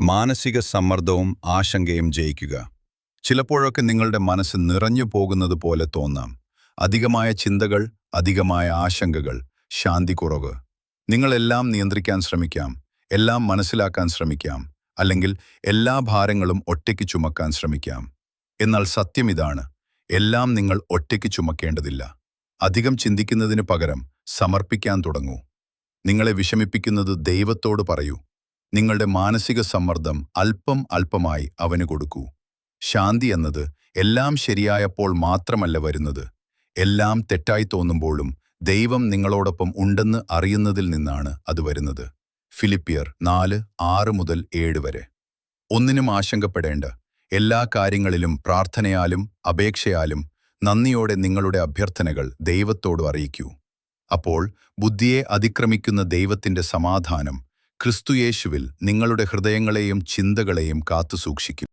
മാനസിക സമ്മർദ്ദവും ആശങ്കയും ജയിക്കുക. ചിലപ്പോഴൊക്കെ നിങ്ങളുടെ മനസ്സ് നിറഞ്ഞു പോകുന്നത് പോലെ തോന്നാം. അധികമായ ചിന്തകൾ, അധികമായ ആശങ്കകൾ, ശാന്തി കുറവ്. നിങ്ങളെല്ലാം നിയന്ത്രിക്കാൻ ശ്രമിക്കാം, എല്ലാം മനസ്സിലാക്കാൻ ശ്രമിക്കാം, അല്ലെങ്കിൽ എല്ലാ ഭാരങ്ങളും ഒറ്റയ്ക്ക് ചുമക്കാൻ ശ്രമിക്കാം. എന്നാൽ സത്യം ഇതാണ്, എല്ലാം നിങ്ങൾ ഒറ്റയ്ക്ക് ചുമക്കേണ്ടതില്ല. അധികം ചിന്തിക്കുന്നതിന് പകരം സമർപ്പിക്കാൻ തുടങ്ങൂ. നിങ്ങളെ വിഷമിപ്പിക്കുന്നത് ദൈവത്തോട് പറയൂ. നിങ്ങളുടെ മാനസിക സമ്മർദ്ദം അല്പം അല്പമായി അവന് കൊടുക്കൂ. ശാന്തി എന്നത് എല്ലാം ശരിയായപ്പോൾ മാത്രമല്ല വരുന്നത്, എല്ലാം തെറ്റായി തോന്നുമ്പോഴും ദൈവം നിങ്ങളോടൊപ്പം ഉണ്ടെന്ന് അറിയുന്നതിൽ നിന്നാണ് അത് വരുന്നത്. ഫിലിപ്പിയർ 4:6-7 വരെ. ഒന്നിനും ആശങ്കപ്പെടേണ്ട. എല്ലാ കാര്യങ്ങളിലും പ്രാർത്ഥനയാലും അപേക്ഷയാലും നന്ദിയോടെ നിങ്ങളുടെ അഭ്യർത്ഥനകൾ ദൈവത്തോട് അറിയിക്കൂ. അപ്പോൾ ബുദ്ധിയെ അതിക്രമിക്കുന്ന ദൈവത്തിന്റെ സമാധാനം ക്രിസ്തുയേശുവിൽ നിങ്ങളുടെ ഹൃദയങ്ങളെയും ചിന്തകളെയും കാത്തുസൂക്ഷിക്കും.